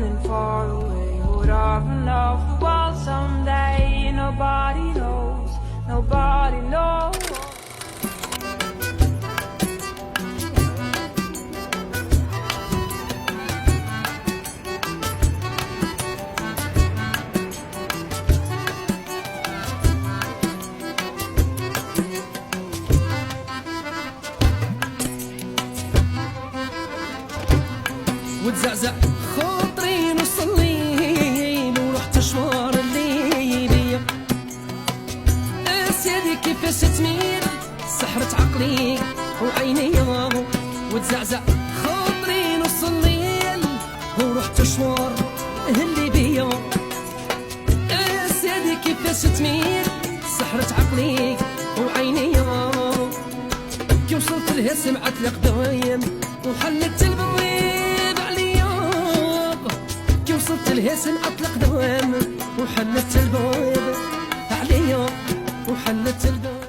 something far away. Would I run off the world someday? Nobody knows, nobody knows. وتزعزع خاطري نص الليل ورحت شوار الليلية سيدي كيفاش تميل سحرت عقلي وعيني وتزعزع خاطري نص الليل ورحت شوار الليبية سيدي كيفاش تميل سحرت عقلي وعيني كي وصلت لها سمعت القدايم وحلت البواب عليا كي وصلت لها سمعت القدايم وحلت البواب عليا وحلت الباب.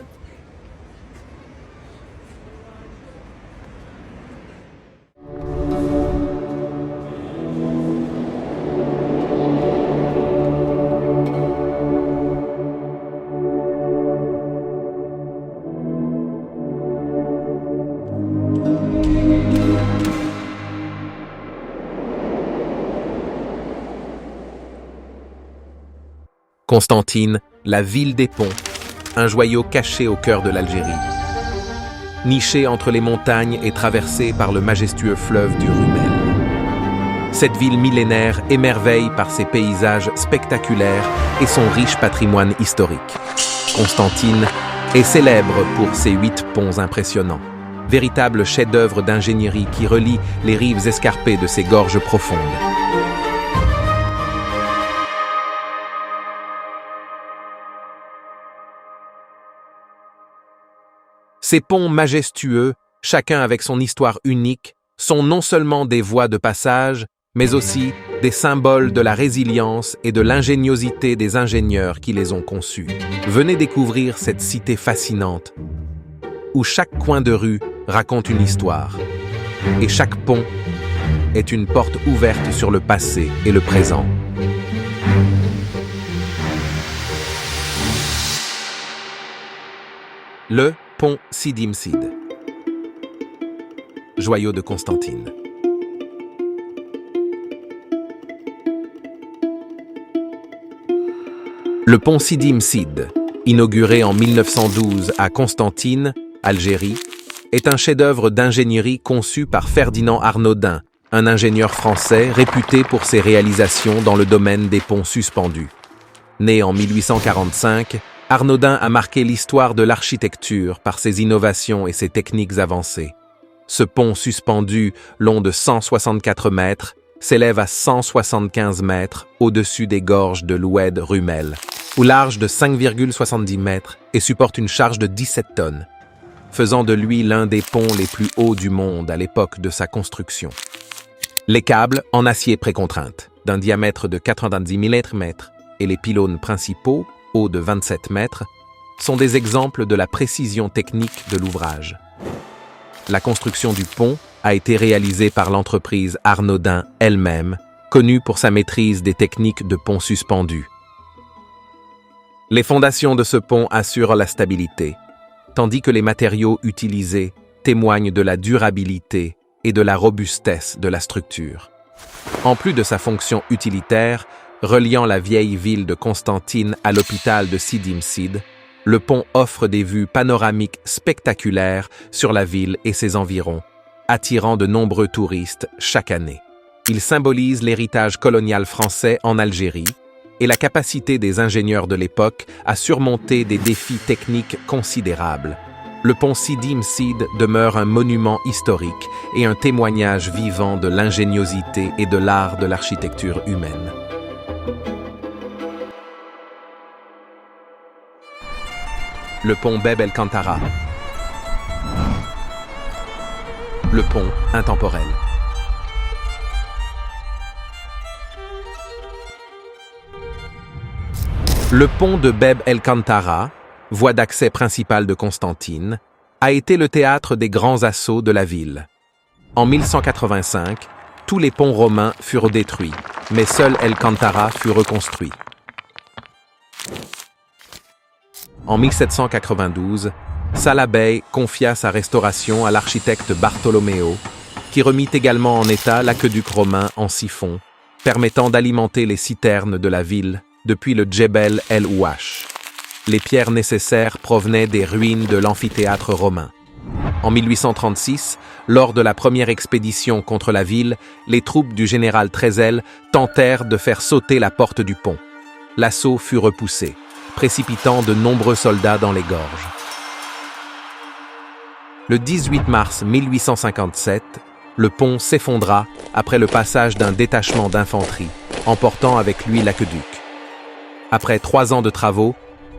Constantine, la ville des ponts, un joyau caché au cœur de l'Algérie. Nichée entre les montagnes et traversée par le majestueux fleuve du Rumel. Cette ville millénaire émerveille par ses paysages spectaculaires et son riche patrimoine historique. Constantine est célèbre pour ses 8 ponts impressionnants, véritables chefs-d'œuvre d'ingénierie qui relient les rives escarpées de ses gorges profondes. Ces ponts majestueux, chacun avec son histoire unique, sont non seulement des voies de passage, mais aussi des symboles de la résilience et de l'ingéniosité des ingénieurs qui les ont conçus. Venez découvrir cette cité fascinante, où chaque coin de rue raconte une histoire, et chaque pont est une porte ouverte sur le passé et le présent. Le pont Sidi Msid, joyau de Constantine. Le pont Sidi Msid, inauguré en 1912 à Constantine, Algérie, est un chef-d'œuvre d'ingénierie conçu par Ferdinand Arnaudin, un ingénieur français réputé pour ses réalisations dans le domaine des ponts suspendus. Né en 1845, Arnaudin a marqué l'histoire de l'architecture par ses innovations et ses techniques avancées. Ce pont suspendu, long de 164 mètres, s'élève à 175 mètres au-dessus des gorges de l'Oued Rumel, ou large de 5,70 mètres et supporte une charge de 17 tonnes, faisant de lui l'un des ponts les plus hauts du monde à l'époque de sa construction. Les câbles, en acier précontrainte, d'un diamètre de 90 mm et les pylônes principaux, hauts de 27 mètres, sont des exemples de la précision technique de l'ouvrage. La construction du pont a été réalisée par l'entreprise Arnaudin elle-même, connue pour sa maîtrise des techniques de pont suspendu. Les fondations de ce pont assurent la stabilité, tandis que les matériaux utilisés témoignent de la durabilité et de la robustesse de la structure. En plus de sa fonction utilitaire, reliant la vieille ville de Constantine à l'hôpital de Sidi Msid, le pont offre des vues panoramiques spectaculaires sur la ville et ses environs, attirant de nombreux touristes chaque année. Il symbolise l'héritage colonial français en Algérie et la capacité des ingénieurs de l'époque à surmonter des défis techniques considérables. Le pont Sidi Msid demeure un monument historique et un témoignage vivant de l'ingéniosité et de l'art de l'architecture humaine. Le pont Beb El Kantara. Le pont intemporel. Le pont de Beb El Kantara, voie d'accès principale de Constantine, a été le théâtre des grands assauts de la ville. En 1185, Tous les ponts romains furent détruits, mais seul El Kantara fut reconstruit. En 1792, Salah Bey confia sa restauration à l'architecte Bartolomeo, qui remit également en état l'aqueduc romain en siphon, permettant d'alimenter les citernes de la ville depuis le Djebel El Ouache. Les pierres nécessaires provenaient des ruines de l'amphithéâtre romain. En 1836, lors de la première expédition contre la ville, les troupes du général Trezel tentèrent de faire sauter la porte du pont. L'assaut fut repoussé, précipitant de nombreux soldats dans les gorges. Le 18 mars 1857, le pont s'effondra après le passage d'un détachement d'infanterie, emportant avec lui l'aqueduc. Après 3 ans de travaux,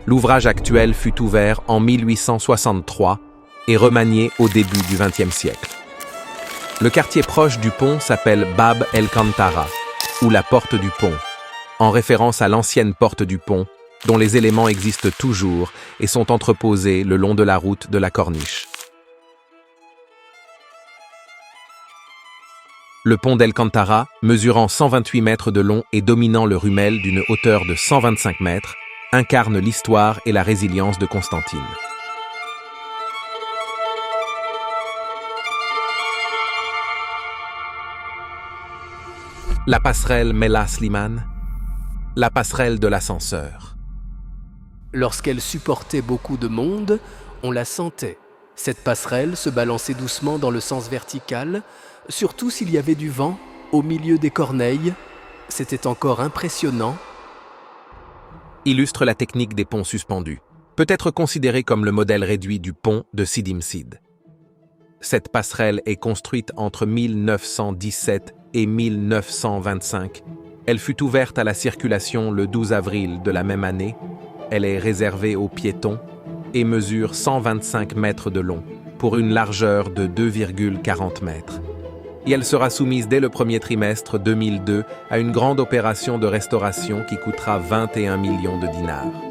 l'ouvrage actuel fut ouvert en 1863 et remanié au début du XXe siècle. Le quartier proche du pont s'appelle Bab El Kantara, ou la porte du pont, en référence à l'ancienne porte du pont, dont les éléments existent toujours et sont entreposés le long de la route de la Corniche. Le pont d'El Kantara, mesurant 128 mètres de long et dominant le Rumel d'une hauteur de 125 mètres, incarne l'histoire et la résilience de Constantine. La passerelle Mela Slimane, la passerelle de l'ascenseur. Lorsqu'elle supportait beaucoup de monde, on la sentait. Cette passerelle se balançait doucement dans le sens vertical, surtout s'il y avait du vent, au milieu des corneilles. C'était encore impressionnant. Illustre la technique des ponts suspendus, peut-être considéré comme le modèle réduit du pont de Sidi Msidi. Cette passerelle est construite entre 1917 et 1925. Elle fut ouverte à la circulation le 12 avril de la même année. Elle est réservée aux piétons et mesure 125 mètres de long pour une largeur de 2,40 mètres. Et elle sera soumise dès le premier trimestre 2002 à une grande opération de restauration qui coûtera 21 millions de dinars.